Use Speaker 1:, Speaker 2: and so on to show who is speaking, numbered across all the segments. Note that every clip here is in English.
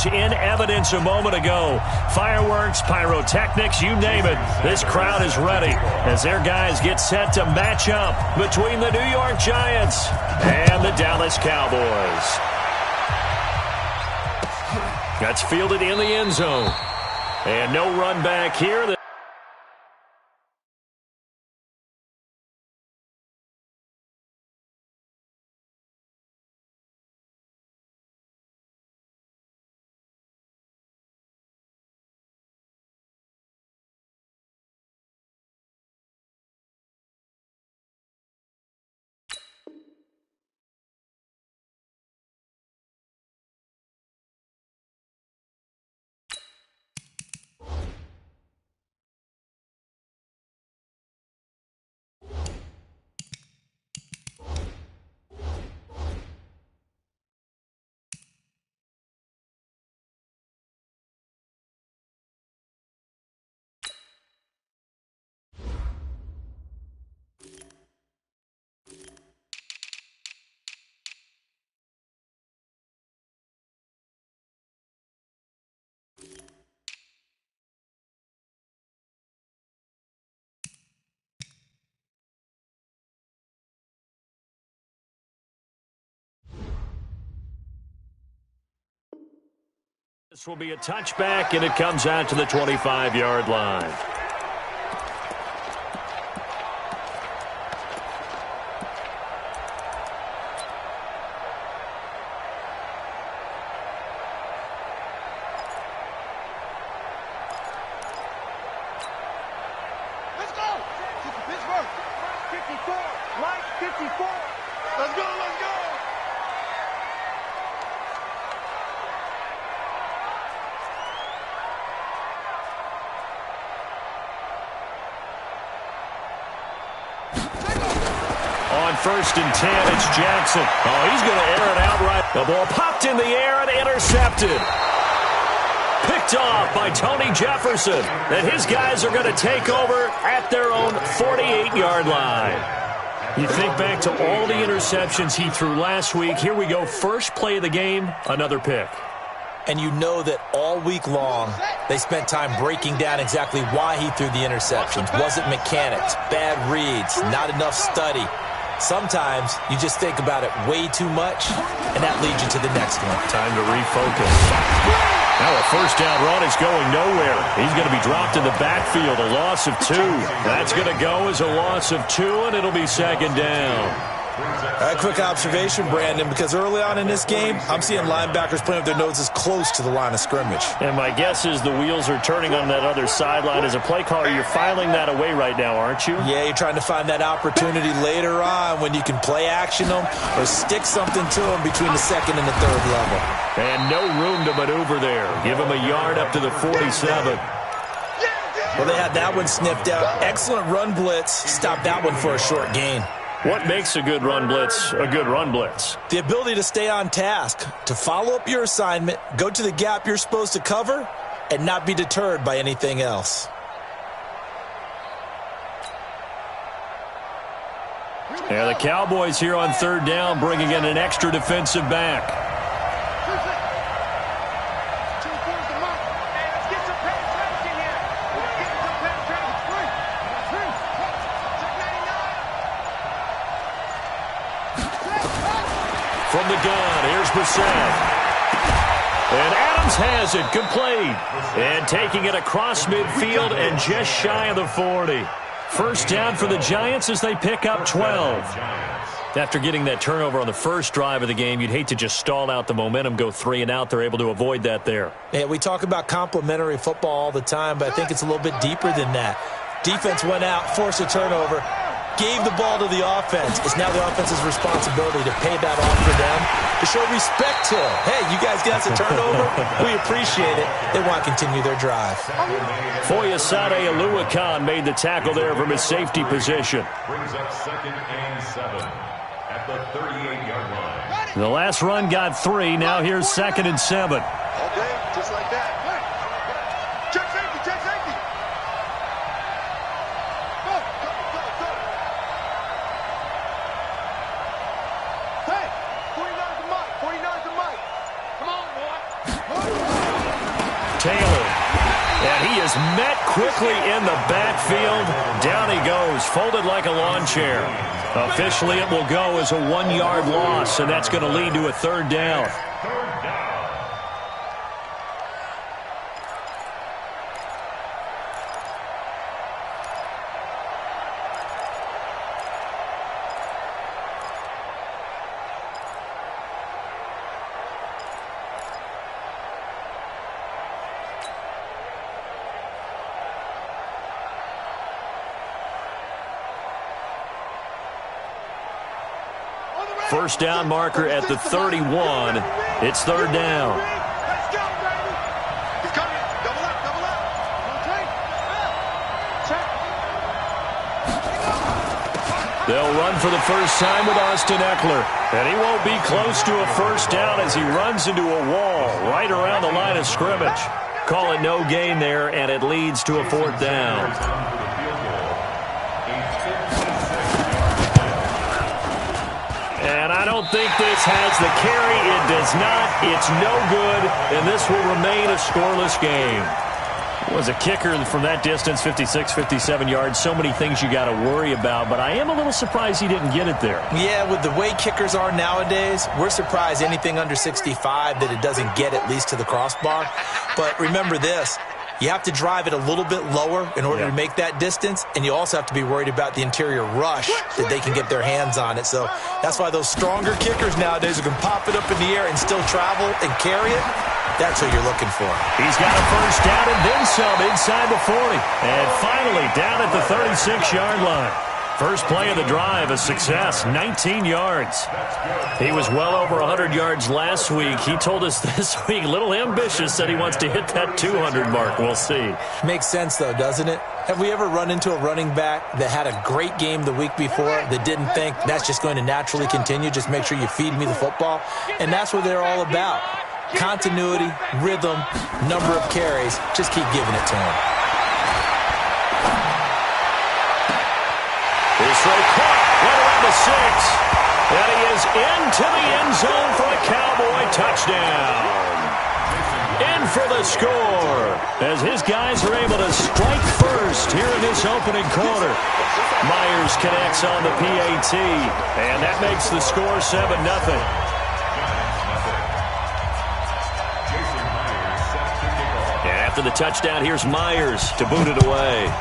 Speaker 1: was in evidence a moment ago. Fireworks, pyrotechnics, you name it. This crowd is ready as their guys get set to match up between the New York Giants and the Dallas Cowboys. That's fielded in the end zone. And no run back here. This will be a touchback, and it comes out to the 25-yard line.
Speaker 2: Let's go! Pittsburgh! 54! Right 54! Let's go, let's go!
Speaker 1: On 1st and 10, it's Jackson. Oh, he's going to air it outright. The ball popped in the air and intercepted. Picked off by Tony Jefferson. And his guys are going to take over at their own 48-yard line. You think back to all the interceptions he threw last week. Here we go. First play of the game, another pick.
Speaker 3: And you know that all week long, they spent time breaking down exactly why he threw the interceptions. Was it mechanics, bad reads, not enough study? Sometimes you just think about it way too much, and that leads you to the next one.
Speaker 1: Time to refocus. Now a first down run is going nowhere. He's going to be dropped in the backfield, a loss of 2. That's going to go as a loss of 2, and it'll be second down.
Speaker 3: A quick observation, Brandon, because early on in this game, I'm seeing linebackers playing with their noses close to the line of scrimmage.
Speaker 1: And my guess is the wheels are turning on that other sideline. As a play caller, you're filing that away right now, aren't you?
Speaker 3: Yeah, you're trying to find that opportunity later on when you can play action them or stick something to them between the second and the third level.
Speaker 1: And no room to maneuver there. Give him a yard up to the 47.
Speaker 3: Well, they had that one sniffed out. Excellent run blitz. Stop that one for a short gain.
Speaker 1: What makes a good run blitz a good run blitz?
Speaker 3: The ability to stay on task, to follow up your assignment, go to the gap you're supposed to cover, and not be deterred by anything else.
Speaker 1: Yeah, the Cowboys here on 3rd down bringing in an extra defensive back. From the gun, here's Brissett. And Adams has it, complete. And taking it across midfield and just shy of the 40. First down for the Giants as they pick up 12. After getting that turnover on the first drive of the game, you'd hate to just stall out the momentum, go 3 and out. They're able to avoid that there.
Speaker 3: Yeah, we talk about complementary football all the time, but I think it's a little bit deeper than that. Defense went out, forced a turnover, gave the ball to the offense. It's now the offense's responsibility to pay that off for them, to show respect to them. Hey, you guys got us a turnover. We appreciate it. They want to continue their drive.
Speaker 1: Foyesade Aluakan made the tackle there from his safety position.
Speaker 4: Brings up 2nd and 7 at the 38-yard line.
Speaker 1: The last run got 3. Now here's 2nd and 7.
Speaker 2: Okay, just like that. Check safety, check safety. Go, go, go, go. Hey, 49's the mic, 49's the mic. Come on, boy.
Speaker 1: Taylor. And he is met quickly in the backfield. Down he goes, folded like a lawn chair. Officially, it will go as a 1-yard loss, and that's going to lead to a 3rd down. First down marker at the 31. It's 3rd down.
Speaker 2: Let's go, baby. He's coming. Double up, double up. Check.
Speaker 1: They'll run for the first time with Austin Eckler. And he won't be close to a first down as he runs into a wall right around the line of scrimmage. Call it no gain there, and it leads to a 4th down. And I don't think this has the carry. It does not. It's no good, and this will remain a scoreless game. Was a kicker from that distance, 56, 57 yards. So many things you got to worry about, but I am a little surprised he didn't get it there.
Speaker 3: Yeah, with the way kickers are nowadays, we're surprised anything under 65 that it doesn't get at least to the crossbar. But remember this. You have to drive it a little bit lower in order to make that distance, and you also have to be worried about the interior rush that they can get their hands on it. So that's why those stronger kickers nowadays who can pop it up in the air and still travel and carry it, that's what you're looking for.
Speaker 1: He's got a first down and then some inside the 40. And finally down at the 36-yard line. First play of the drive, a success, 19 yards. He was well over 100 yards last week. He told us this week, a little ambitious, said he wants to hit that 200 mark. We'll see.
Speaker 3: Makes sense, though, doesn't it? Have we ever run into a running back that had a great game the week before that didn't think that's just going to naturally continue? Just make sure you feed me the football. And that's what they're all about. Continuity, rhythm, number of carries. Just keep giving it to him.
Speaker 1: His throw caught right around the 6. And he is into the end zone for a Cowboy touchdown. In for the score as his guys are able to strike first here in this opening quarter. Myers connects on the PAT, and that makes the score 7-0. And after the touchdown, here's Myers to boot it away.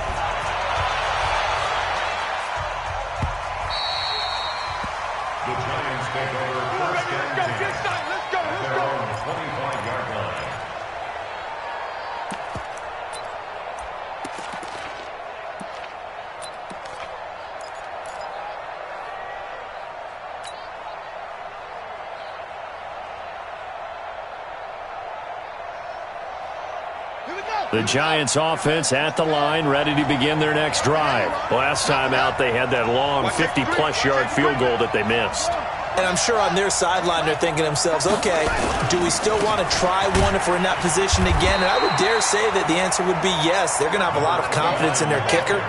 Speaker 1: The Giants offense at the line, ready to begin their next drive. Last time out, they had that long 50-plus yard field goal that they missed.
Speaker 3: And I'm sure on their sideline they're thinking to themselves, okay, do we still want to try one if we're in that position again? And I would dare say that the answer would be yes. They're going to have a lot of confidence in their kicker.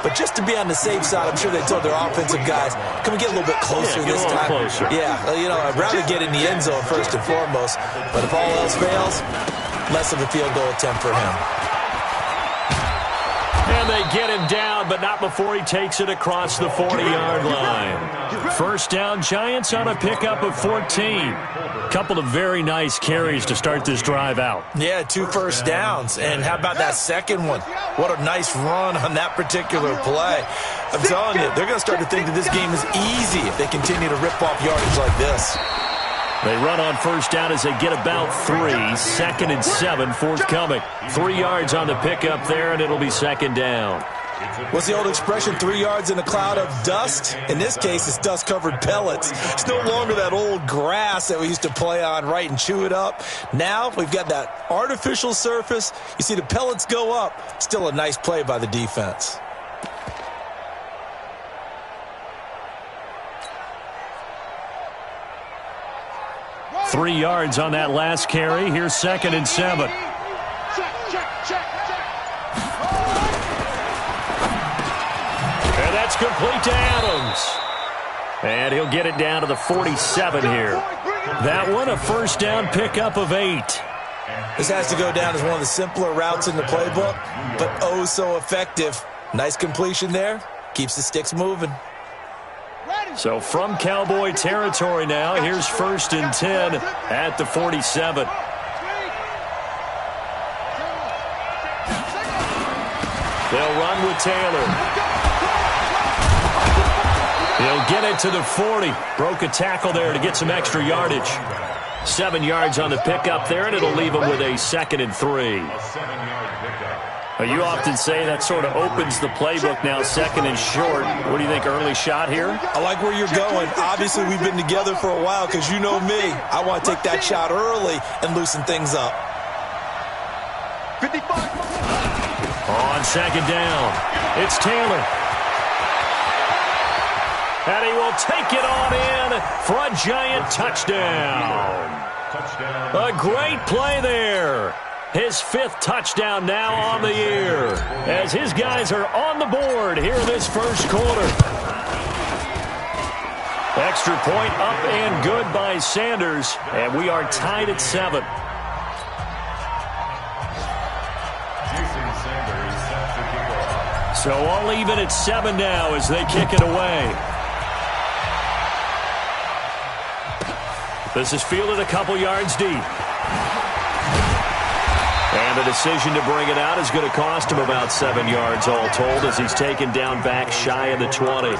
Speaker 3: But just to be on the safe side, I'm sure they told their offensive guys, can we get a little bit closer this time?
Speaker 1: Closer.
Speaker 3: Yeah, you know, I'd rather get in the end zone first and foremost. But if all else fails, less of a field goal attempt for him.
Speaker 1: And they get him down, but not before he takes it across the 40-yard line. First down, Giants on a pickup of 14. Couple of very nice carries to start this drive out.
Speaker 3: Yeah, 2 first downs. And how about that second one? What a nice run on that particular play. I'm telling you, they're going to start to think that this game is easy if they continue to rip off yardage like this.
Speaker 1: They run on first down as they get about 3. 2nd and 7 forthcoming. 3 yards on the pickup there, and it'll be 2nd down.
Speaker 3: What's the old expression, 3 yards in a cloud of dust? In this case, it's dust-covered pellets. It's no longer that old grass that we used to play on, right, and chew it up. Now we've got that artificial surface. You see the pellets go up. Still a nice play by the defense.
Speaker 1: Three yards on that last carry. Here's 2nd and 7. And that's complete to Adams. And he'll get it down to the 47 here. That one, a first down pickup of 8.
Speaker 3: This has to go down as one of the simpler routes in the playbook, but oh so effective. Nice completion there. Keeps the sticks moving.
Speaker 1: So from Cowboy territory now, here's 1st and 10 at the 47. They'll run with Taylor. He'll get it to the 40. Broke a tackle there to get some extra yardage. 7 yards on the pickup there, and it'll leave him with a 2nd and 3. You often say that sort of opens the playbook now, 2nd and short. What do you think, early shot here?
Speaker 3: I like where you're going. Obviously, we've been together for a while because you know me. I want to take that shot early and loosen things up.
Speaker 2: 55.
Speaker 1: On 2nd down, it's Taylor. And he will take it on in for a giant touchdown. A great play there. His 5th touchdown now on the year as his guys are on the board here in this first quarter. Extra point up and good by Sanders, and we are tied at 7. So all even at 7 now as they kick it away. This is fielded a couple yards deep. And the decision to bring it out is going to cost him about 7 yards all told as he's taken down back shy of the 20.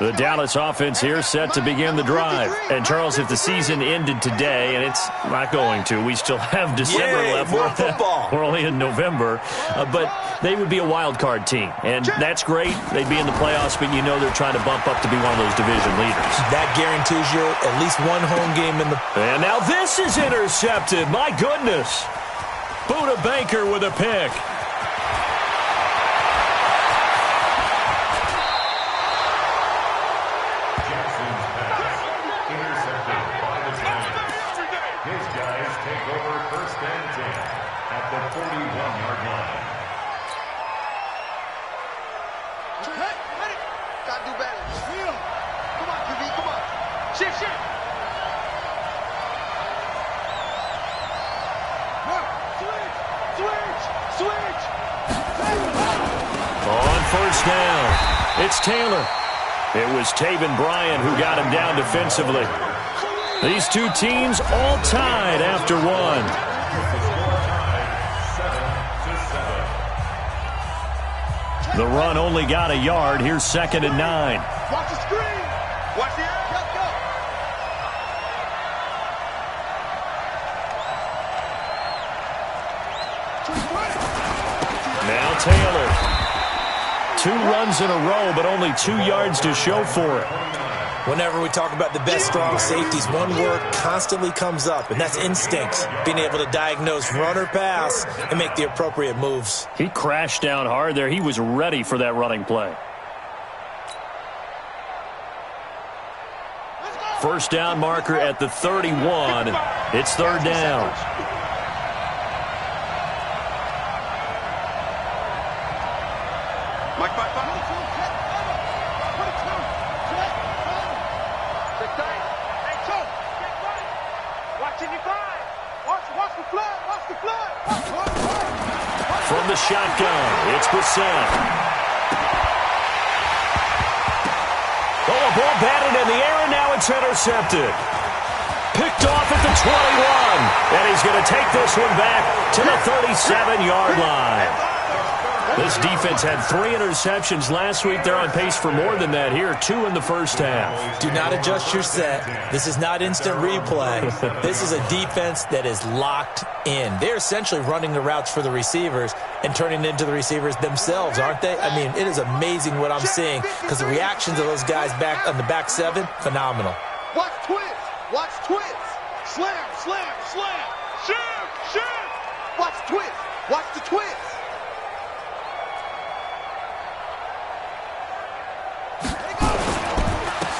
Speaker 1: The Dallas offense here set to begin the drive. And, Charles, if the season ended today, and it's not going to, we still have December left.
Speaker 3: More football.
Speaker 1: We're only in November. But they would be a wild card team. And that's great. They'd be in the playoffs, but you know they're trying to bump up to be one of those division leaders. That
Speaker 3: guarantees you at least one home game in the...
Speaker 1: And now this is intercepted. My goodness. Buda Baker with a pick. It's Taylor. It was Taven Bryan who got him down defensively. These two teams all tied after 1. The run only got a yard. Here's 2nd and 9.
Speaker 2: Watch the screen. Watch the air. Go.
Speaker 1: Now Taylor. 2 runs in a row, but only 2 yards to show for it.
Speaker 3: Whenever we talk about the best strong safeties, one word constantly comes up, and that's instincts. Being able to diagnose run or pass and make the appropriate moves.
Speaker 1: He crashed down hard there. He was ready for that running play. First down marker at the 31. It's 3rd down. From the shotgun, it's Brissett. Oh, a ball batted in the air, and now it's intercepted. Picked off at the 21, and he's going to take this one back to the 37-yard line. This defense had 3 interceptions last week. They're on pace for more than that here, 2 in the first half.
Speaker 3: Do not adjust your set. This is not instant replay. This is a defense that is locked in. They're essentially running the routes for the receivers and turning into the receivers themselves, aren't they? I mean, it is amazing what I'm seeing because the reactions of those guys back on the back 7, phenomenal.
Speaker 2: Watch twist. Watch twist. Slam, slam, slam. Shoot, shoot. Watch twist. Watch the twist.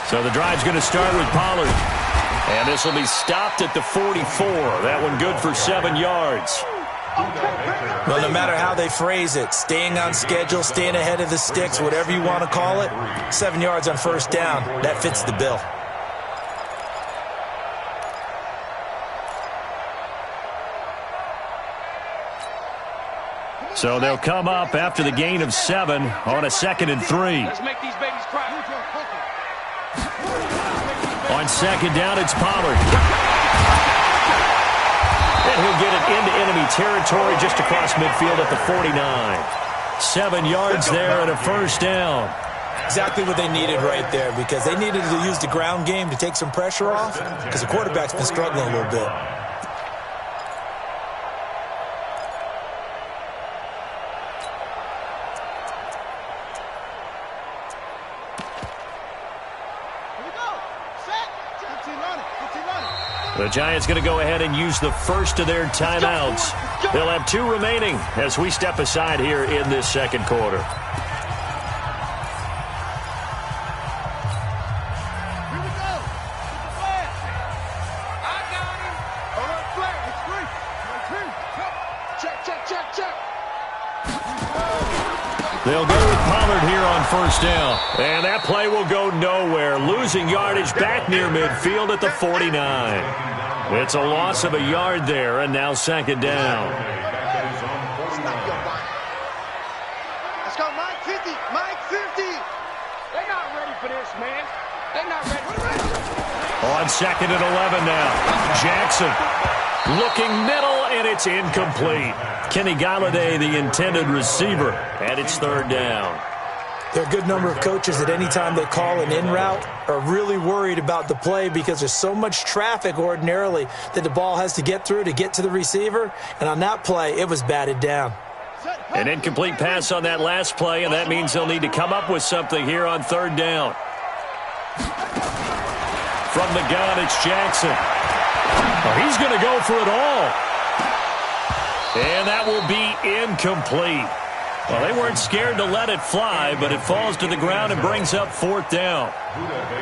Speaker 1: So the drive's going to start with Pollard. And this will be stopped at the 44. That one good for 7 yards.
Speaker 3: Well, no matter how they phrase it, staying on schedule, staying ahead of the sticks, whatever you want to call it, 7 yards on first down, that fits the bill.
Speaker 1: So they'll come up after the gain of 7 on a 2nd and 3.
Speaker 2: Let's make these babies cry.
Speaker 1: On 2nd down, it's Pollard. And he'll get it into enemy territory just across midfield at the 49. 7 yards there and a first down.
Speaker 3: Exactly what they needed right there, because they needed to use the ground game to take some pressure off, because the quarterback's been struggling a little bit.
Speaker 1: The Giants going to go ahead and use the first of their timeouts. They'll have 2 remaining as we step aside here in this second quarter.
Speaker 2: Here we go. I got him. All right, flag. It's 3. Check, check, check, check.
Speaker 1: They'll go with Pollard here on first down. And that play will go nowhere. Losing yardage back near midfield at the 49. It's a loss of a yard there, and now 2nd down.
Speaker 2: Stop your body. Let's go, Mike 50. Mike 50. They're not ready for this, man. They're not ready.
Speaker 1: On 2nd and 11 now. Jackson looking middle, and it's incomplete. Kenny Galladay, the intended receiver, and it's 3rd down.
Speaker 3: There are a good number of coaches that any time they call an in route are really worried about the play, because there's so much traffic ordinarily that the ball has to get through to get to the receiver. And on that play, it was batted down.
Speaker 1: An incomplete pass on that last play, and that means they'll need to come up with something here on 3rd down. From the gun, it's Jackson. Oh, he's going to go for it all. And that will be incomplete. Well, they weren't scared to let it fly, but it falls to the ground and brings up 4th down.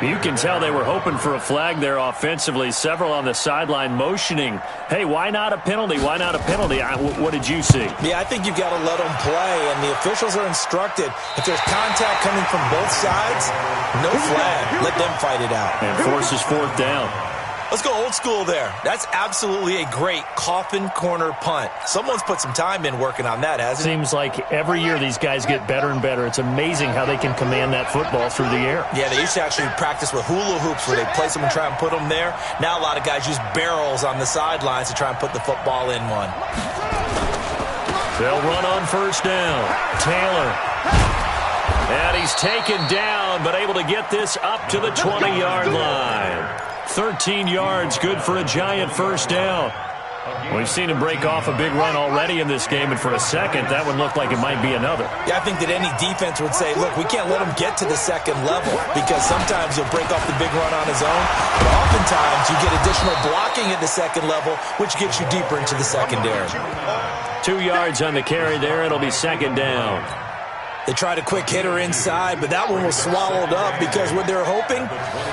Speaker 1: You can tell they were hoping for a flag there offensively. Several on the sideline motioning, hey, why not a penalty? Why not a penalty? What did you see?
Speaker 3: Yeah, I think you've got to let them play, and the officials are instructed, if there's contact coming from both sides, no flag. Let them fight it out.
Speaker 1: And forces 4th down.
Speaker 3: Let's go old school there. That's absolutely a great coffin corner punt. Someone's put some time in working on that, hasn't it?
Speaker 1: Seems like every year these guys get better and better. It's amazing how they can command that football through the air.
Speaker 3: Yeah, they used to actually practice with hula hoops where they place them and try and put them there. Now a lot of guys use barrels on the sidelines to try and put the football in one.
Speaker 1: They'll run on first down. Taylor. And he's taken down, but able to get this up to the 20-yard line. 13 yards, good for a Giant first down. We've seen him break off a big run already in this game, and for a second, that one looked like it might be another.
Speaker 3: Yeah, I think that any defense would say, look, we can't let him get to the second level, because sometimes he'll break off the big run on his own, but oftentimes you get additional blocking at the second level, which gets you deeper into the secondary.
Speaker 1: 2 yards on the carry there. It'll be 2nd down.
Speaker 3: They tried a quick hitter inside, but that one was swallowed up, because what they're hoping,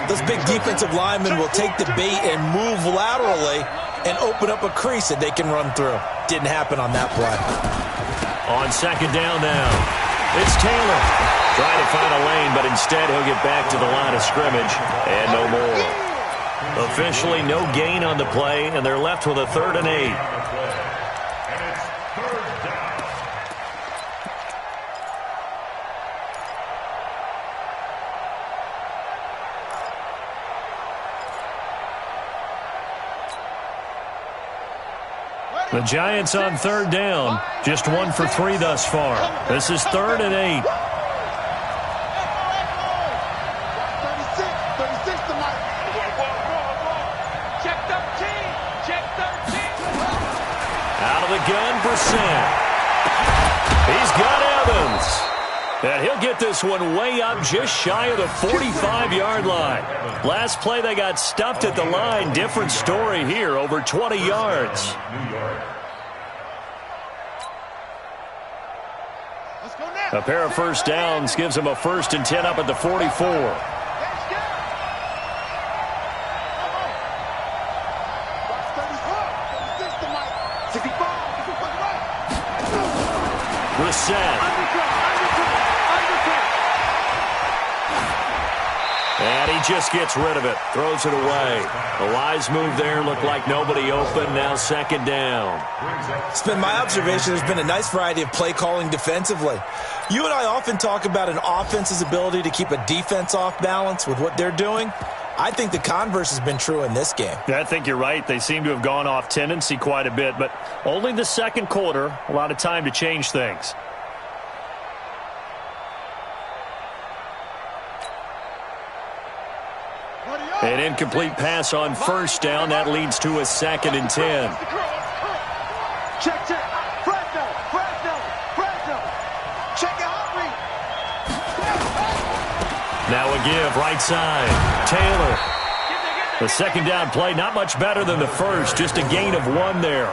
Speaker 3: those big defensive linemen will take the bait and move laterally and open up a crease that they can run through. Didn't happen on that play.
Speaker 1: On 2nd down now, it's Taylor. Trying to find a lane, but instead he'll get back to the line of scrimmage, and no more. Officially no gain on the play, and they're left with a 3rd and 8. The Giants on 3rd down, just 1 for 3 thus far. This is 3rd and 8.
Speaker 2: 36 tonight. Check 13. Check 13.
Speaker 1: Out of the gun, Brissett. He's got Evans. And he'll get this one way up just shy of the 45-yard line. Last play, they got stuffed at the line. Different story here, over 20 yards. A pair of first downs gives them a 1st and 10 up at the 44. set. And he just gets rid of it, throws it away. A wise move there, looked like nobody open, now second down.
Speaker 3: It's been my observation there's been a nice variety of play calling defensively. You and I often talk about an offense's ability to keep a defense off balance with what they're doing. I think the converse has been true in this game.
Speaker 5: Yeah, I think you're right. They seem to have gone off tendency quite a bit, but only the second quarter, a lot of time to change things.
Speaker 1: An incomplete pass on first down. That leads to a 2nd and 10.
Speaker 2: Check. Fresno. Check it out, read.
Speaker 1: Now a give, right side. Taylor. The second down play, not much better than the first. Just a gain of 1 there.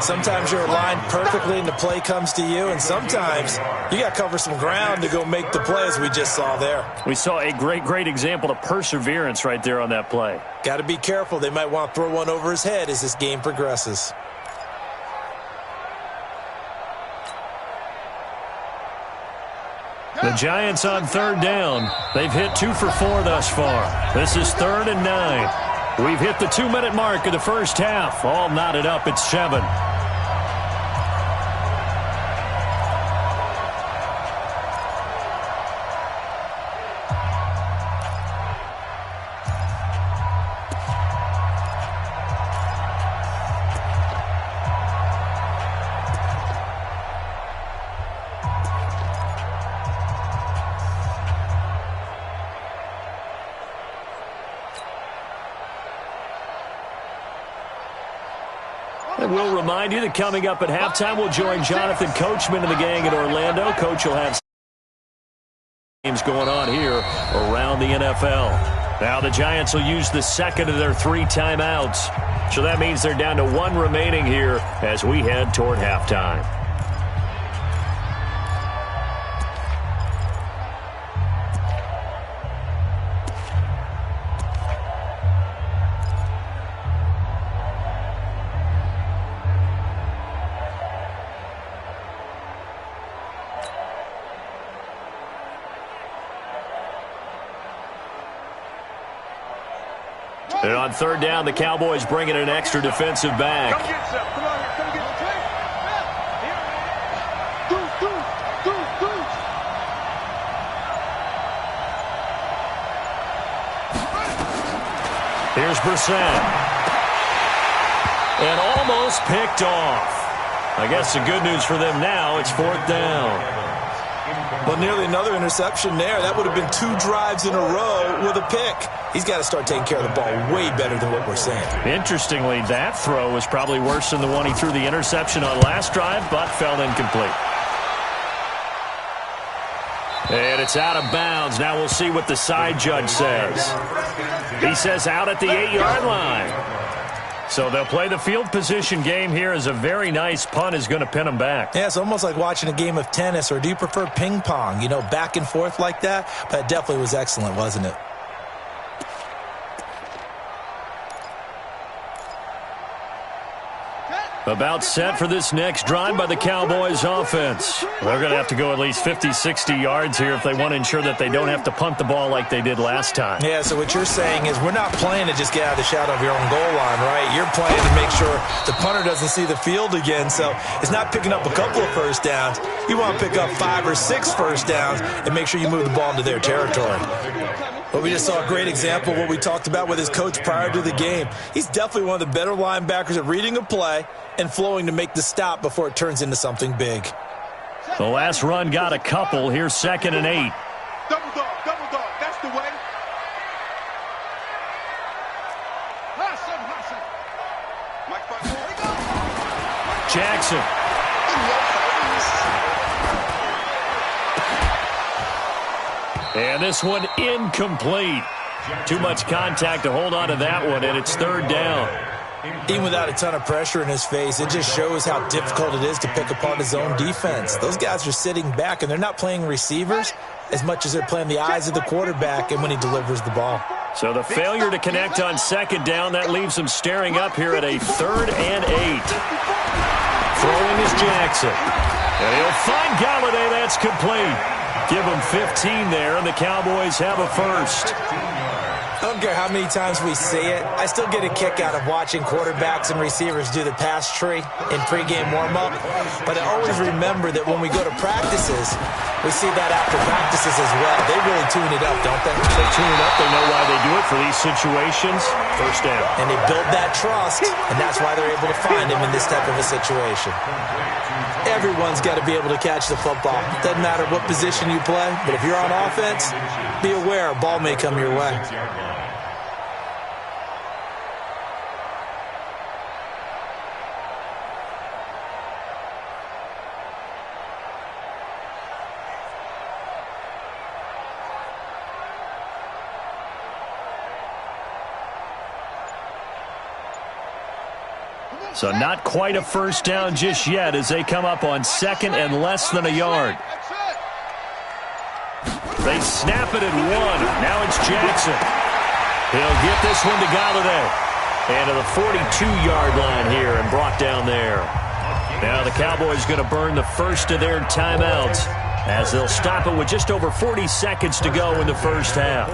Speaker 3: Sometimes you're aligned perfectly and the play comes to you, and sometimes you got to cover some ground to go make the play, as we just saw there.
Speaker 5: We saw a great example of perseverance right there on that play.
Speaker 3: Got to be careful. They might want to throw one over his head as this game progresses.
Speaker 1: The Giants on 3rd down. They've hit 2 for 4 thus far. This is 3rd and 9. We've hit the 2-minute mark of the first half. All knotted up at 7. And we'll remind you that coming up at halftime, we'll join Jonathan Coachman and the gang in Orlando. Coach will have games going on here around the NFL. Now the Giants will use the second of their 3 timeouts. So that means they're down to 1 remaining here as we head toward halftime. And on 3rd down, the Cowboys bring in an extra defensive back.
Speaker 2: Come get some. Come on here. Come get some.
Speaker 1: Here's Brissett. And almost picked off. I guess the good news for them now, it's 4th down.
Speaker 3: Well, nearly another interception there. That would have been 2 drives in a row with a pick. He's got to start taking care of the ball way better than what we're saying.
Speaker 5: Interestingly, that throw was probably worse than the one he threw the interception on last drive, but fell incomplete. And it's out of bounds. Now we'll see what the side judge says. He says out at the 8-yard line. So they'll play the field position game here as a very nice punt is going to pin them back.
Speaker 3: Yeah, it's almost like watching a game of tennis, or do you prefer ping pong? You know, back and forth like that? But it definitely was excellent, wasn't it?
Speaker 1: About set for this next drive by the Cowboys offense.
Speaker 5: They're going to have to go at least 50, 60 yards here if they want to ensure that they don't have to punt the ball like they did last time.
Speaker 3: Yeah, so what you're saying is we're not playing to just get out of the shadow of your own goal line, right? You're playing to make sure the punter doesn't see the field again. So it's not picking up a couple of first downs. You want to pick up 5 or 6 first downs and make sure you move the ball into their territory. But we just saw a great example of what we talked about with his coach prior to the game. He's definitely one of the better linebackers at reading a play and flowing to make the stop before it turns into something big.
Speaker 1: The last run got a couple. Here's 2nd and 8.
Speaker 2: Double dog. That's the way. Hustle. Mike, there we go.
Speaker 1: Jackson. And this one incomplete. Too much contact to hold on to that one, and it's 3rd down.
Speaker 3: Even without a ton of pressure in his face, it just shows how difficult it is to pick apart his own defense. Those guys are sitting back, and they're not playing receivers as much as they're playing the eyes of the quarterback and when he delivers the ball.
Speaker 1: So the failure to connect on 2nd down, that leaves them staring up here at a 3rd and 8. Throwing is Jackson.
Speaker 5: And he'll find Galladay. That's complete. Give him 15 there, and the Cowboys have a first.
Speaker 3: I don't care how many times we see it. I still get a kick out of watching quarterbacks and receivers do the pass tree in pregame warm-up. But I always remember that when we go to practices, we see that after practices as well. They really tune it up, don't they?
Speaker 5: They tune it up. They know why they do it for these situations. First down.
Speaker 3: And they build that trust, and that's why they're able to find him in this type of a situation. Everyone's got to be able to catch the football. Doesn't matter what position you play, but if you're on offense, be aware a ball may come your way.
Speaker 5: So not quite a first down just yet as they come up on second and less than a yard. They snap it at 1. Now it's Jackson. He'll get this one to Galladay. And to the 42-yard line here and brought down there. Now the Cowboys going to burn the first of their timeouts as they'll stop it with just over 40 seconds to go in the first half.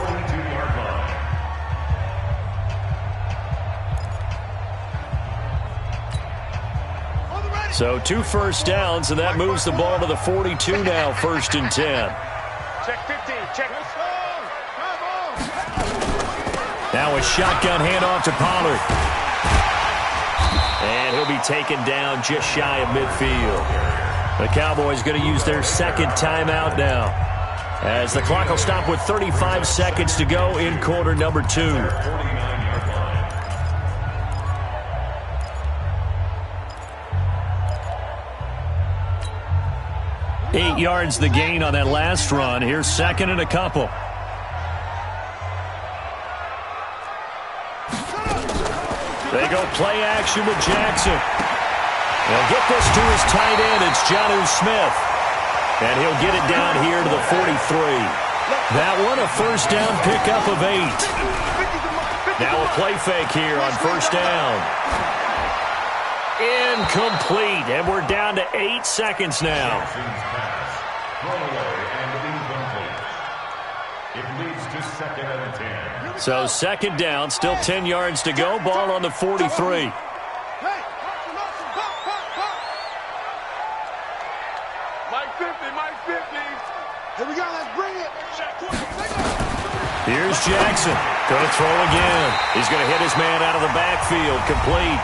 Speaker 5: So 2 first downs, and that moves the ball to the 42 now, 1st and 10.
Speaker 2: Check 15, check.
Speaker 5: Now a shotgun handoff to Pollard. And he'll be taken down just shy of midfield. The Cowboys going to use their second timeout now, as the clock will stop with 35 seconds to go in quarter number 2. 8 yards the gain on that last run. Here's second and a couple. They go play action with Jackson. He'll get this to his tight end. It's Jonnu Smith. And he'll get it down here to the 43. That one a first down pickup of 8. Now a play fake here on first down. Incomplete, and we're down to 8 seconds now. So second down, still 10 yards to go. Ball on the 43.
Speaker 2: Mike 50, Mike 50. Here we go, let's bring it.
Speaker 5: Here's Jackson. Going to throw again. He's going to hit his man out of the backfield. Complete.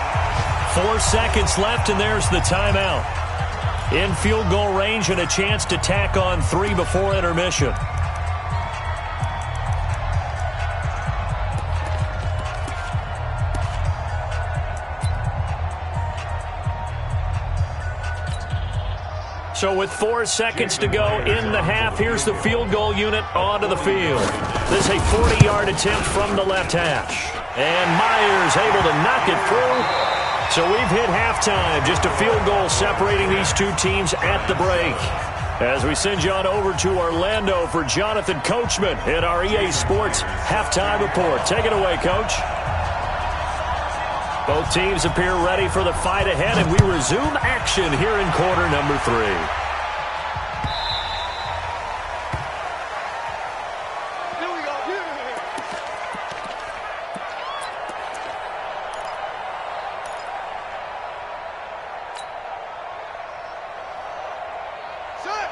Speaker 5: 4 seconds left, and there's the timeout. In field goal range and a chance to tack on 3 before intermission. So with 4 seconds to go in the half, here's the field goal unit onto the field. This is a 40-yard attempt from the left hash. And Myers able to knock it through. So we've hit halftime. Just a field goal separating these two teams at the break. As we send you on over to Orlando for Jonathan Coachman in our EA Sports halftime report. Take it away, Coach. Both teams appear ready for the fight ahead, and we resume action here in quarter number 3.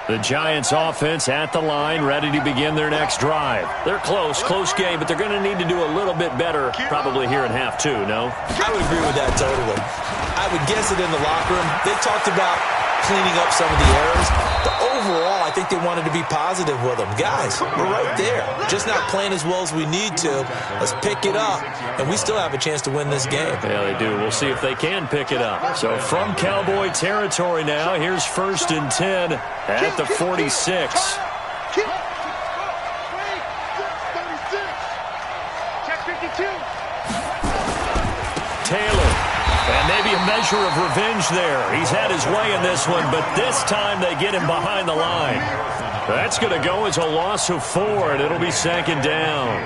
Speaker 5: The Giants offense at the line, ready to begin their next drive. They're close game, but they're going to need to do a little bit better probably here in half 2, no?
Speaker 3: I would agree with that totally. I would guess it in the locker room. They talked about cleaning up some of the errors, but overall, I think they wanted to be positive with them. Guys, we're right there. Just not playing as well as we need to. Let's pick it up, and we still have a chance to win this game.
Speaker 5: Yeah, they do. We'll see if they can pick it up. So from Cowboy territory now, here's 1st and 10 at the 46. Taylor. And maybe a measure of revenge there. He's had his way in this one, but this time they get him behind the line. That's going to go as a loss of 4, and it'll be 2nd down.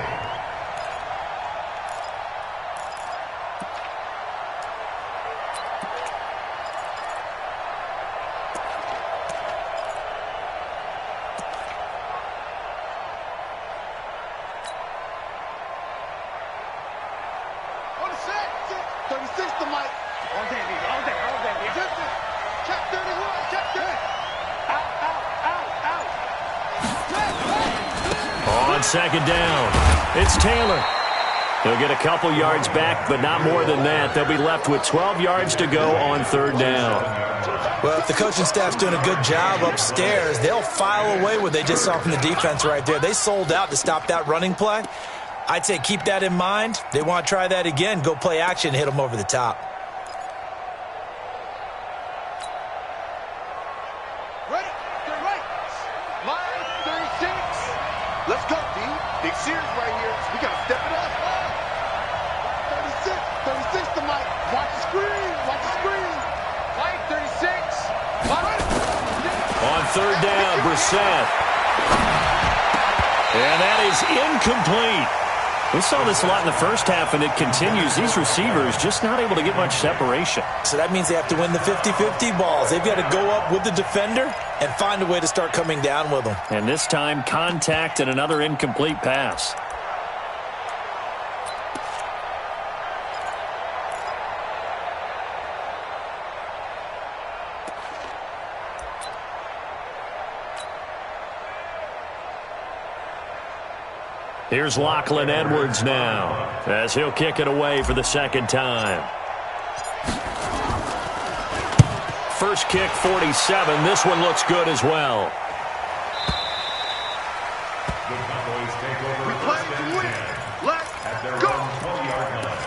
Speaker 2: Mike. All day, baby. All day. All day, baby. Check 31. Check 30. Out, out, out, out.
Speaker 5: On second down, it's Taylor. He'll get a couple yards back, but not more than that. They'll be left with 12 yards to go on third down.
Speaker 3: Well, if the coaching staff's doing a good job upstairs, they'll file away what they just saw from the defense right there. They sold out to stop that running play. I'd say keep that in mind. They want to try that again. Go play action, hit them over the top.
Speaker 2: Ready? They're right. Line 36. Let's go, D. Big series right here. We got to step it up. 36 to Mike. Watch the screen. Watch the screen. Mike, 36.
Speaker 5: On third down, Brissett. And that is incomplete. We saw this a lot in the first half, and it continues. These receivers just not able to get much separation.
Speaker 3: So that means they have to win the 50-50 balls. They've got to go up with the defender and find a way to start coming down with them.
Speaker 5: And this time, contact and another incomplete pass. Here's Lachlan Edwards now, as he'll kick it away for the second time. First kick, 47. This one looks good as well.
Speaker 4: The Cowboys take over
Speaker 2: We play to win. Let's
Speaker 4: at their
Speaker 2: go.
Speaker 4: own 20-yard line.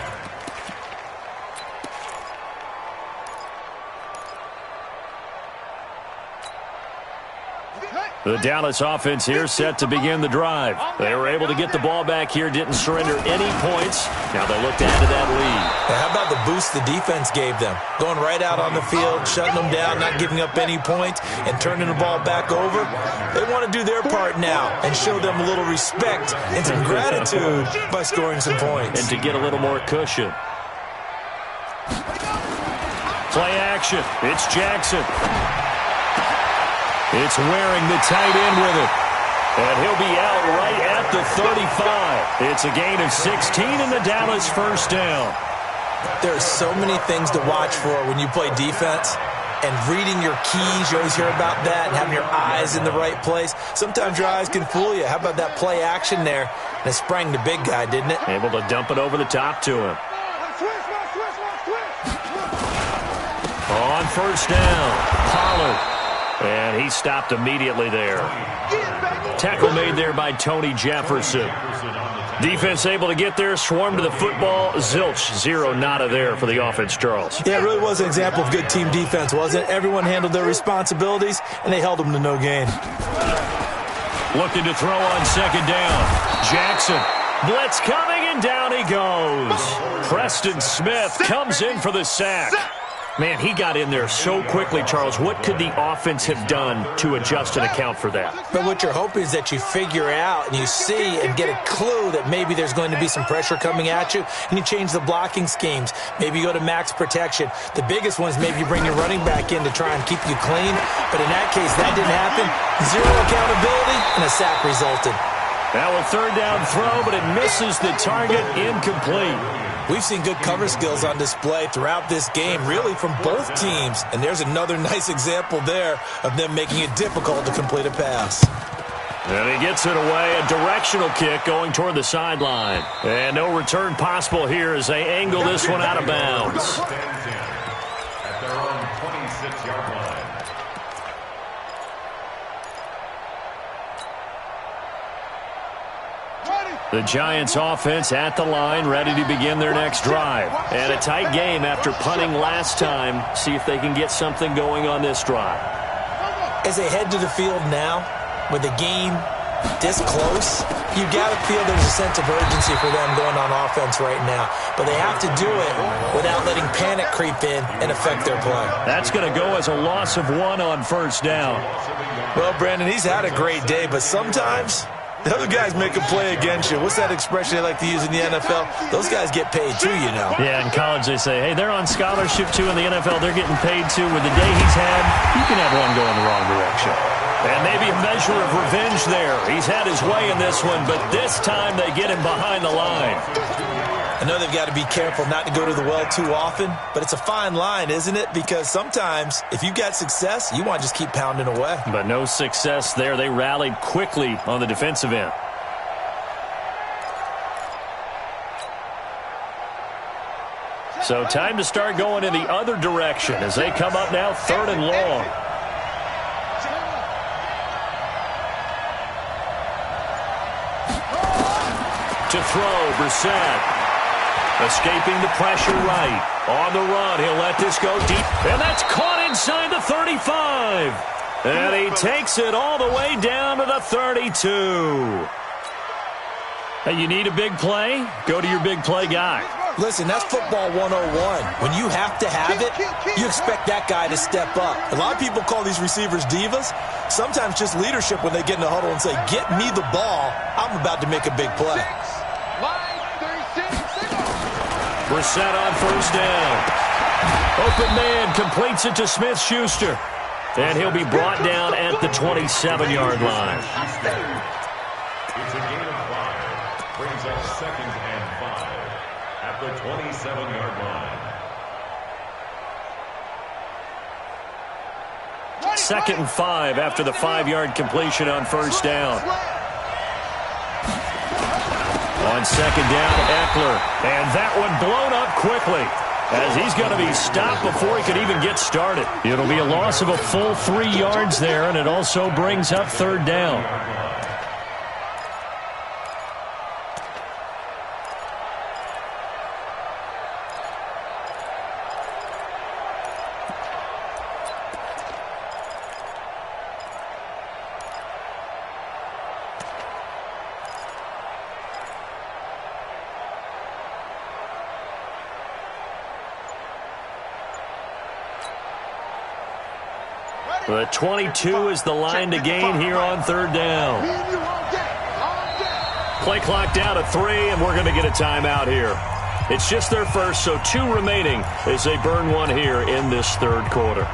Speaker 5: The Dallas offense here set to begin the drive. They were able to get the ball back here, didn't surrender any points. Now they look to add to that lead.
Speaker 3: Now, how about the boost the defense gave them? Going right out on the field, shutting them down, not giving up any points, and turning the ball back over. They want to do their part now and show them a little respect and some gratitude by scoring some points.
Speaker 5: And to get a little more cushion. Play action. It's Jackson. It's wearing the tight end with it. And he'll be out right at the 35. It's a gain of 16 in the Dallas first down.
Speaker 3: There are so many things to watch for when you play defense. And reading your keys, you always hear about that, and having your eyes in the right place. Sometimes your eyes can fool you. How about that play action there? And it sprang the big guy, didn't it?
Speaker 5: Able to dump it over the top to him. On first down, Pollard. And he stopped immediately there. Tackle made there by Tony Jefferson. Defense able to get there, swarm to the football. Zilch, zero nada there for the offense, Charles.
Speaker 3: Yeah, it really was an example of good team defense, wasn't it? Everyone handled their responsibilities, and they held them to no gain.
Speaker 5: Looking to throw on second down. Jackson. Blitz coming, and down he goes. Preston Smith comes in for the sack. Man, he got in there so quickly, Charles. What could the offense have done to adjust and account for that?
Speaker 3: But what you're hoping is that you figure out and you see and get a clue that maybe there's going to be some pressure coming at you, and you change the blocking schemes. Maybe you go to max protection. The biggest one is maybe you bring your running back in to try and keep you clean. But in that case, that didn't happen. Zero accountability, and a sack resulted.
Speaker 5: Now a third down throw, but it misses the target, incomplete.
Speaker 3: We've seen good cover skills on display throughout this game, really from both teams. And there's another nice example there of them making it difficult to complete a pass.
Speaker 5: And he gets it away, a directional kick going toward the sideline. And no return possible here as they angle this one out of bounds.
Speaker 4: At their own 26-yard line.
Speaker 5: The Giants offense at the line, ready to begin their next drive. And a tight game after punting last time. See if they can get something going on this drive.
Speaker 3: As they head to the field now, with the game this close, you got to feel there's a sense of urgency for them going on offense right now. But they have to do it without letting panic creep in and affect their play.
Speaker 5: That's going to go as a loss of 1 on first down.
Speaker 3: Well, Brandon, he's had a great day, but sometimes the other guys make a play against you. What's that expression they like to use in the NFL? Those guys get paid too, you know.
Speaker 5: Yeah, in college they say, hey, they're on scholarship too. In the NFL, they're getting paid too. With the day he's had, you can have one going the wrong direction. And maybe a measure of revenge there. He's had his way in this one, but this time they get him behind the line.
Speaker 3: I know they've got to be careful not to go to the well too often, but it's a fine line, isn't it? Because sometimes if you've got success, you want to just keep pounding away.
Speaker 5: But no success there. They rallied quickly on the defensive end. So time to start going in the other direction as they come up now 3rd and long. To throw, Brissett. Escaping the pressure right. On the run, he'll let this go deep. And that's caught inside the 35. And he takes it all the way down to the 32. Hey, you need a big play? Go to your big play guy.
Speaker 3: Listen, that's football 101. When you have to have it, you expect that guy to step up. A lot of people call these receivers divas. Sometimes just leadership when they get in the huddle and say, get me the ball. I'm about to make a big play.
Speaker 5: Brissett on 1st down. Open man completes it to Smith-Schuster. And he'll be brought down at the 27-yard line.
Speaker 4: It's a gain of 5. Brings up 2nd and 5 at the 27-yard line.
Speaker 5: 2nd and 5 after the 5-yard completion on 1st down. On 2nd down, Eckler. And that one blown up quickly as he's going to be stopped before he could even get started. It'll be a loss of a full 3 yards there, and it also brings up 3rd down. The 22 is the line to gain here on 3rd down. Play clock down to 3, and we're going to get a timeout here. It's just their first, so 2 remaining as they burn one here in this 3rd quarter.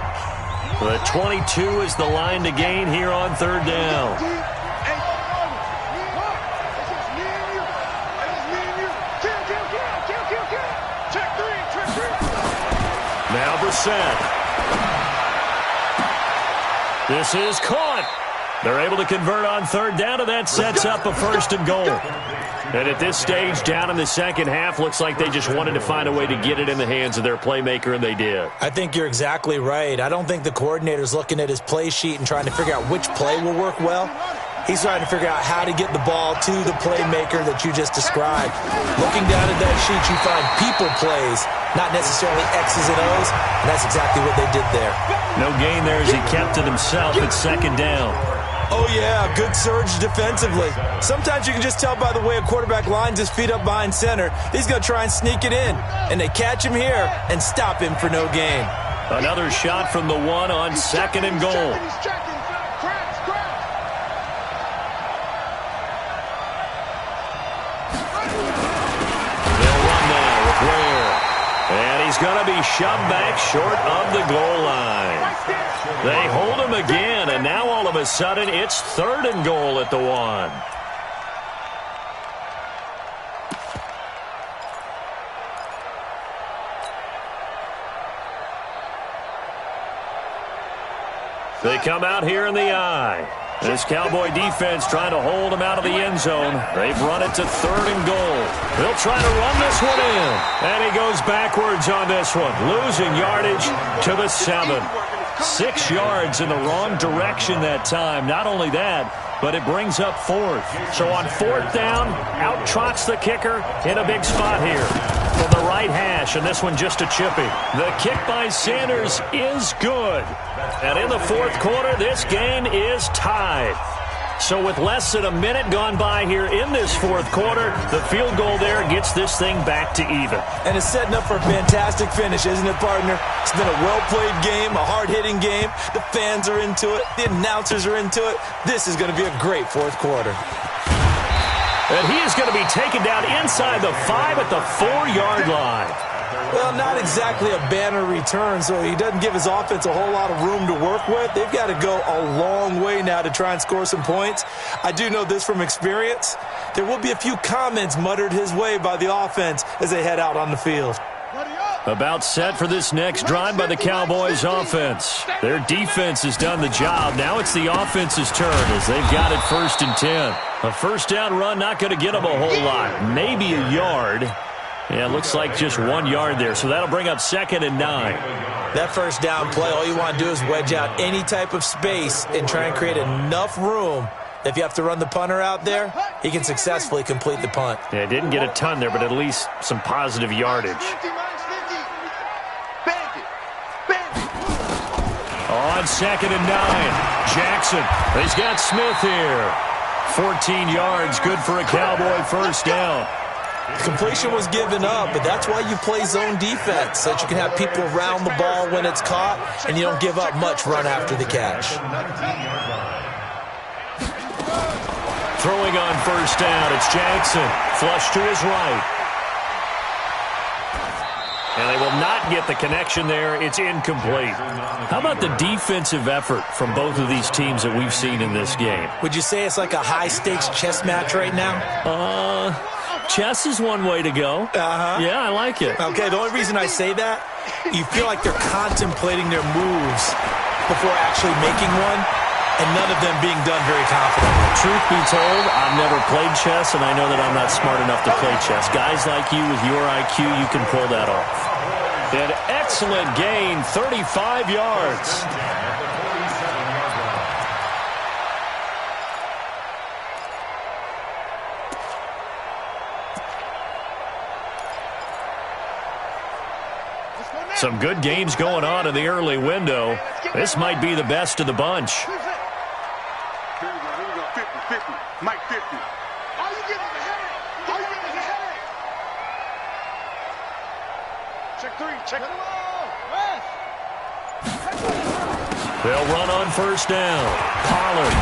Speaker 5: The 22 is the line to gain here on 3rd down. Now Brissett. This is caught. They're able to convert on 3rd down, and that sets up a 1st and goal. And at this stage, down in the second half, looks like they just wanted to find a way to get it in the hands of their playmaker, and they did.
Speaker 3: I think you're exactly right. I don't think the coordinator's looking at his play sheet and trying to figure out which play will work well. He's trying to figure out how to get the ball to the playmaker that you just described. Looking down at that sheet, you find people plays, not necessarily X's and O's, and that's exactly what they did there.
Speaker 5: No gain there as he kept it himself at 2nd down.
Speaker 3: Oh, yeah, good surge defensively. Sometimes you can just tell by the way a quarterback lines his feet up behind center. He's going to try and sneak it in, and they catch him here and stop him for no gain.
Speaker 5: Another shot from the 1 on 2nd and goal. He's going to be shoved back short of the goal line. They hold him again, and now all of a sudden it's 3rd and goal at the 1. They come out here in the eye. This Cowboy defense trying to hold him out of the end zone. They've run it to 3rd and goal. They'll try to run this one in. And he goes backwards on this one, losing yardage to the 7. 6 yards in the wrong direction that time. Not only that, but it brings up 4th. So on 4th down, out trots the kicker in a big spot here from the right hash, and this one just a chippy. The kick by Sanders is good. And in the 4th quarter, this game is tied. So with less than a minute gone by here in this 4th quarter, the field goal there gets this thing back to even.
Speaker 3: And it's setting up for a fantastic finish, isn't it, partner? It's been a well-played game, a hard-hitting game. The fans are into it. The announcers are into it. This is going to be a great 4th quarter.
Speaker 5: And he is going to be taken down inside the 5 at the 4-yard line.
Speaker 3: Well, not exactly a banner return, so he doesn't give his offense a whole lot of room to work with. They've got to go a long way now to try and score some points. I do know this from experience. there will be a few comments muttered his way by the offense as they head out on the field.
Speaker 5: About set for this next drive by the Cowboys offense. Their defense has done the job. Now it's the offense's turn as they've got it 1st and 10. A first down run not going to get them a whole lot. Maybe a yard. Yeah, it looks like just 1 yard there. So that'll bring up 2nd and 9.
Speaker 3: That first down play, all you want to do is wedge out any type of space and try and create enough room. If you have to run the punter out there, he can successfully complete the punt.
Speaker 5: Yeah, didn't get a ton there, but at least some positive yardage. On 2nd and 9, Jackson. He's got Smith here. 14 yards, good for a Cowboy first down.
Speaker 3: Completion was given up, but that's why you play zone defense, so that you can have people around the ball when it's caught, and you don't give up much run after the catch.
Speaker 5: Throwing on first down, it's Jackson. Flush to his right. And they will not get the connection there. It's incomplete. How about the defensive effort from both of these teams that we've seen in this game?
Speaker 3: Would you say it's like a high-stakes chess match right now?
Speaker 5: Chess is one way to go. Yeah, I like it.
Speaker 3: Okay, the only reason I say that, you feel like they're contemplating their moves before actually making one, and none of them being done very confidently.
Speaker 5: Truth be told, I've never played chess, and I know that I'm not smart enough to play chess. Guys like you with your IQ, you can pull that off. An excellent gain, 35 yards. Some good games going on in the early window. This might be the best of the bunch.
Speaker 2: Mike 50. All you get is a headache. All you get is a headache. Check 3. Check it out.
Speaker 5: They'll run on first down. Pollard.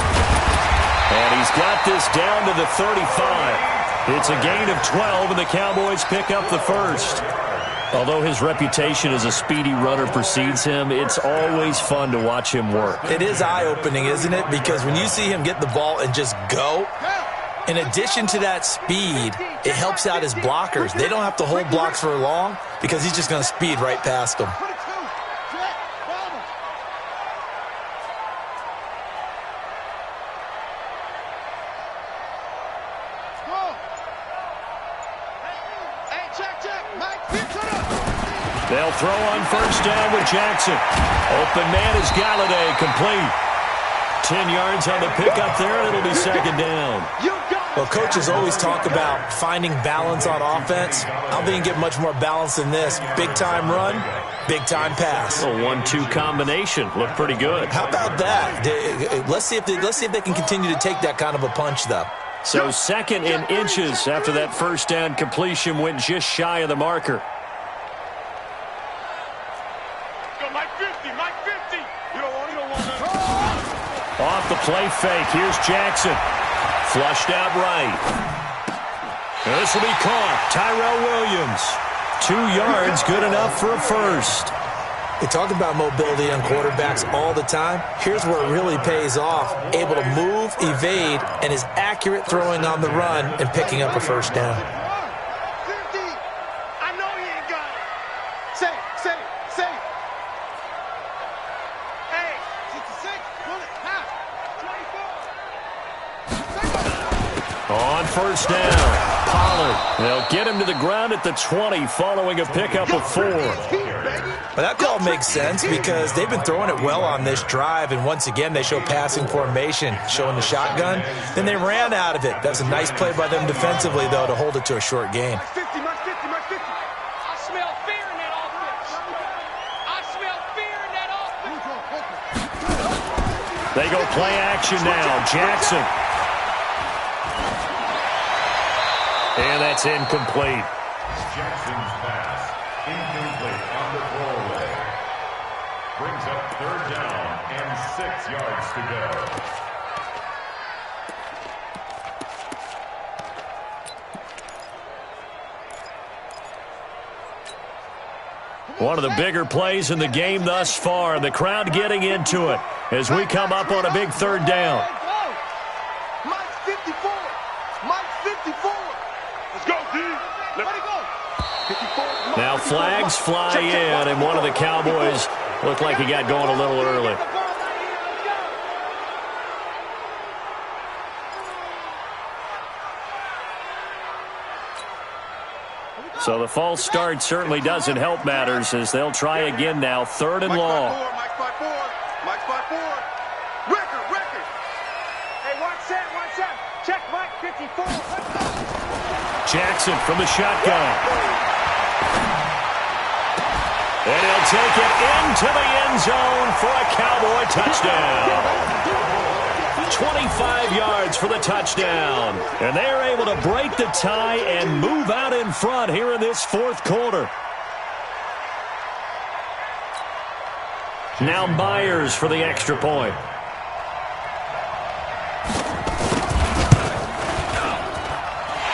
Speaker 5: And he's got this down to the 35. It's a gain of 12, and the Cowboys pick up the first. Although his reputation as a speedy runner precedes him, it's always fun to watch him work.
Speaker 3: It is eye-opening, isn't it? Because when you see him get the ball and just go, in addition to that speed, it helps out his blockers. They don't have to hold blocks for long because he's just going to speed right past them.
Speaker 5: They'll throw on first down with Jackson. Open man is Galladay, complete. 10 yards on the pickup there, and it'll be 2nd down.
Speaker 3: Well, coaches always talk about finding balance on offense. I don't think you get much more balance than this. Big-time run, big-time pass.
Speaker 5: A 1-2 combination. Looked pretty good.
Speaker 3: How about that? Let's see if they can continue to take that kind of a punch, though.
Speaker 5: So 2nd and inches after that first down completion went just shy of the marker. Off the play fake, here's Jackson. Flushed out right. This will be caught. Tyrell Williams. 2 yards, good enough for a first.
Speaker 3: We talk about mobility on quarterbacks all the time. Here's where it really pays off. Able to move, evade, and is accurate throwing on the run and picking up a first down.
Speaker 2: 50. I know he ain't got it. Say. Hey, 66. Pull it. Half. 24.
Speaker 5: On first down, Pollard. They'll get him to the ground at the 20 following a pickup of 4.
Speaker 3: But that call makes sense because they've been throwing it well on this drive, and once again they show passing formation, showing the shotgun. Then they ran out of it. That's a nice play by them defensively, though, to hold it to a short gain.
Speaker 2: 50. I smell fear in that offense.
Speaker 5: They go play action now. Jackson. And that's incomplete.
Speaker 4: Jackson's pass, incomplete on the throwaway. Brings up 3rd down and 6 yards to go.
Speaker 5: One of the bigger plays in the game thus far. The crowd getting into it as we come up on a big 3rd down.
Speaker 2: Mike 54. Mike 54. 54. Let's go, D. Let it go. 54.
Speaker 5: Now flags fly in, and one of the Cowboys looked like he got going a little early. So the false start certainly doesn't help matters as they'll try again now. 3rd and long.
Speaker 2: Mike's by 4. Mike's by 4. Record. Hey, watch that. Check Mike 54.
Speaker 5: Jackson from the shotgun. And he'll take it into the end zone for a Cowboy touchdown. 25 yards for the touchdown. And they're able to break the tie and move out in front here in this 4th quarter. Now Myers for the extra point.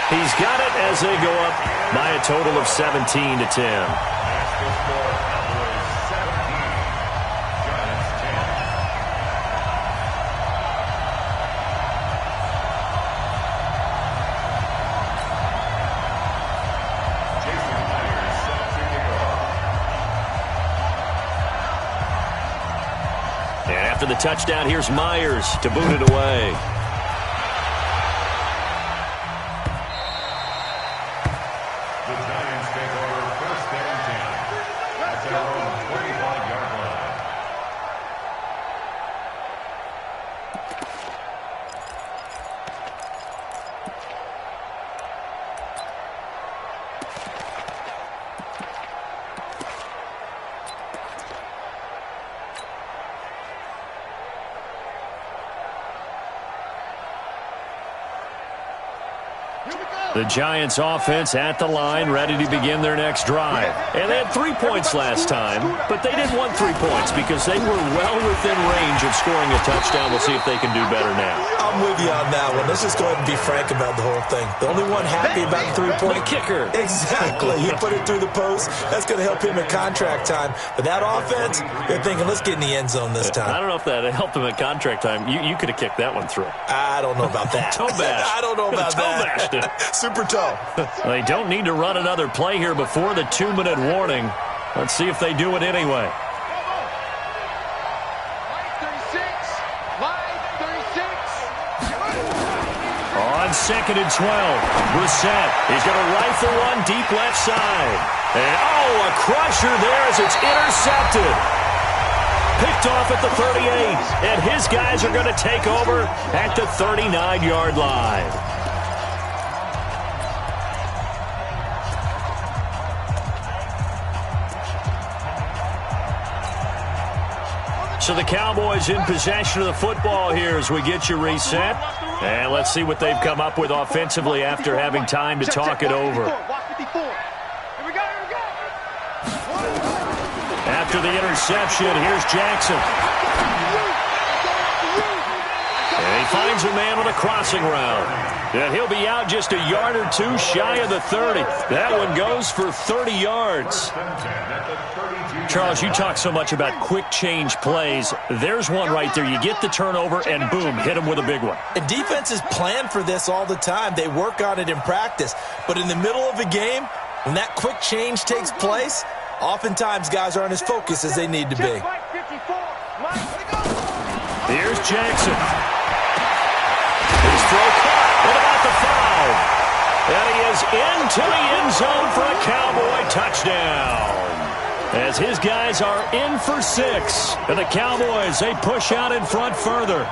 Speaker 5: He's got it as they go up by a total of 17-10. After the touchdown, here's Myers to boot it away.
Speaker 4: The Giants take over 1st and 10. At their own 25-yard line.
Speaker 5: The Giants offense at the line, ready to begin their next drive. And they had 3 points last time, but they didn't want 3 points because they were well within range of scoring a touchdown. We'll see if they can do better now.
Speaker 3: I'm with you on that one. Let's just go ahead and be frank about the whole thing. The only one happy about the 3-point
Speaker 5: kicker.
Speaker 3: Exactly. You put it through the post. That's going to help him in contract time. But that offense, they're thinking, let's get in the end zone this time.
Speaker 5: I don't know if that helped him at contract time. You could have kicked that one through.
Speaker 3: I don't know about that.
Speaker 5: Toe bash.
Speaker 3: I don't know about
Speaker 5: toe
Speaker 3: that.
Speaker 5: Bashed it.
Speaker 3: Super toe.
Speaker 5: They don't need to run another play here before the 2-minute warning. Let's see if they do it anyway. On 2nd and 12, Brissett. He's going to rifle one deep left side. And, a crusher there as it's intercepted. Picked off at the 38. And his guys are going to take over at the 39-yard line. So the Cowboys in possession of the football here as we get you reset. And let's see what they've come up with offensively after having time to talk it over. After the interception, here's Jackson. And he finds a man with a crossing route. And he'll be out just a yard or two shy of the 30. That one goes for 30 yards. Charles, you talk so much about quick change plays. There's one right there. You get the turnover, and boom, hit him with a big one.
Speaker 3: And defenses plan for this all the time. They work on it in practice. But in the middle of a game, when that quick change takes place, oftentimes guys aren't as focused as they need to be.
Speaker 5: Here's Jackson. His throw caught. What about the foul? And he is into the end zone for a Cowboy touchdown. As his guys are in for 6. And the Cowboys, they push out in front further.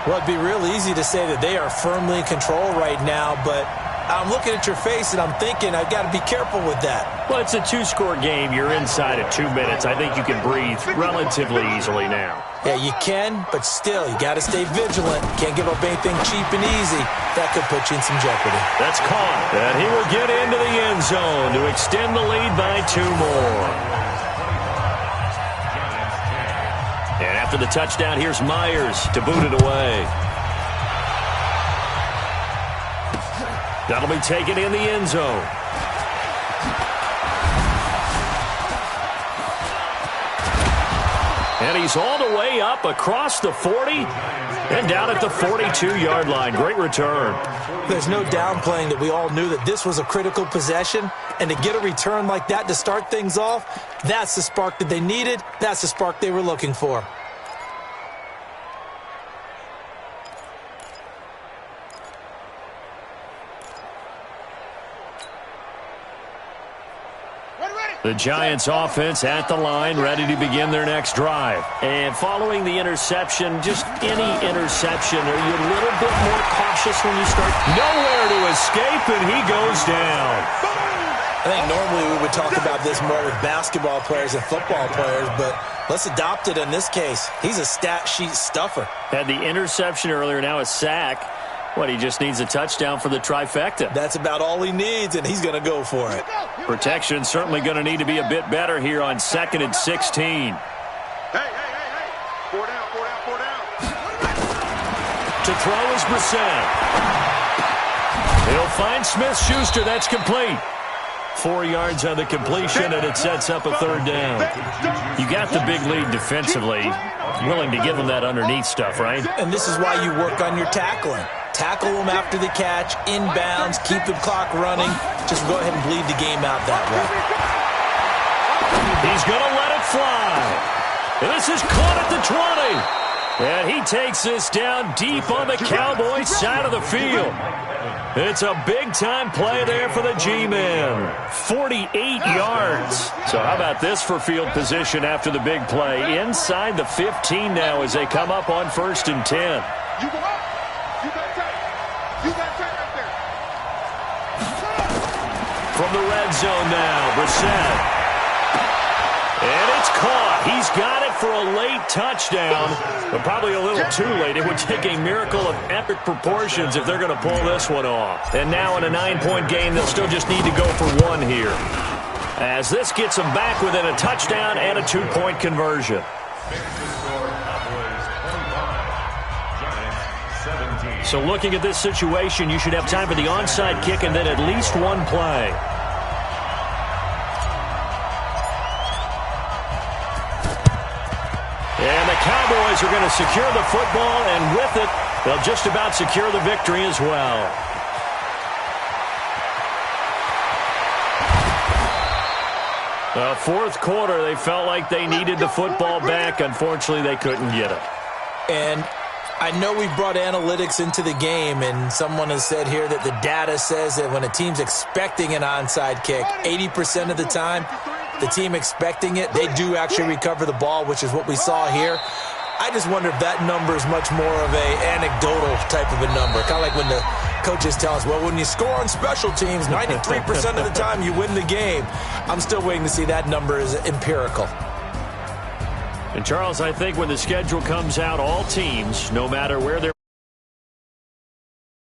Speaker 3: Well, it'd be real easy to say that they are firmly in control right now, but I'm looking at your face and I'm thinking I've got to be careful with that.
Speaker 5: Well, it's a 2-score game. You're inside at 2 minutes. I think you can breathe relatively easily now.
Speaker 3: Yeah, you can, but still, you got to stay vigilant. Can't give up anything cheap and easy. That could put you in some jeopardy.
Speaker 5: That's caught. And he will get into the end zone to extend the lead by 2 more. And after the touchdown, here's Myers to boot it away. That'll be taken in the end zone. And he's all the way up across the 40. And down at the 42-yard line. Great return.
Speaker 3: There's no downplaying that we all knew that this was a critical possession, and to get a return like that to start things off, that's the spark that they needed. That's the spark they were looking for.
Speaker 5: The Giants offense at the line, ready to begin their next drive. And following the interception, just any interception, are you a little bit more cautious when you start?
Speaker 1: Nowhere to escape, and he goes down.
Speaker 3: I think normally we would talk about this more with basketball players and football players, but let's adopt it in this case. He's a stat sheet stuffer.
Speaker 5: Had the interception earlier, now a sack. What, he just needs a touchdown for the trifecta.
Speaker 3: That's about all he needs, and he's going to go for it.
Speaker 5: Protection certainly going to need to be a bit better here on 2nd and 16.
Speaker 2: Hey. 4 down.
Speaker 5: To throw is Brissett. He'll find Smith-Schuster. That's complete. 4 yards on the completion, and it sets up a 3rd down. You got the big lead defensively. Willing to give them that underneath stuff, right?
Speaker 3: And this is why you work on your tackling. Tackle them after the catch, inbounds, keep the clock running. Just go ahead and bleed the game out that way.
Speaker 5: He's going to let it fly. This is caught at the 20. And he takes this down deep on the Cowboys side of the field. It's a big-time play there for the G-men. 48 yards. So how about this for field position after the big play? Inside the 15 now as they come up on 1st and 10.
Speaker 2: You go up. You got tight right there.
Speaker 5: From the red zone now, Brissett. And it's caught. He's got it for a late touchdown, but probably a little too late. It would take a miracle of epic proportions if they're going to pull this one off. And now in a 9-point game, they'll still just need to go for 1 here, as this gets them back within a touchdown and a 2-point conversion. So looking at this situation, you should have time for the onside kick and then at least 1 play. And the Cowboys are going to secure the football, and with it, they'll just about secure the victory as well. The 4th quarter, they felt like they needed the football back. Unfortunately, they couldn't get it.
Speaker 3: And I know we've brought analytics into the game, and someone has said here that the data says that when a team's expecting an onside kick, 80% of the time, the team expecting it, they do actually recover the ball, which is what we saw here. I just wonder if that number is much more of a anecdotal type of a number. Kind of like when the coaches tell us, well, when you score on special teams, 93% of the time you win the game. I'm still waiting to see that number is empirical.
Speaker 5: And, Charles, I think when the schedule comes out, all teams, no matter where they're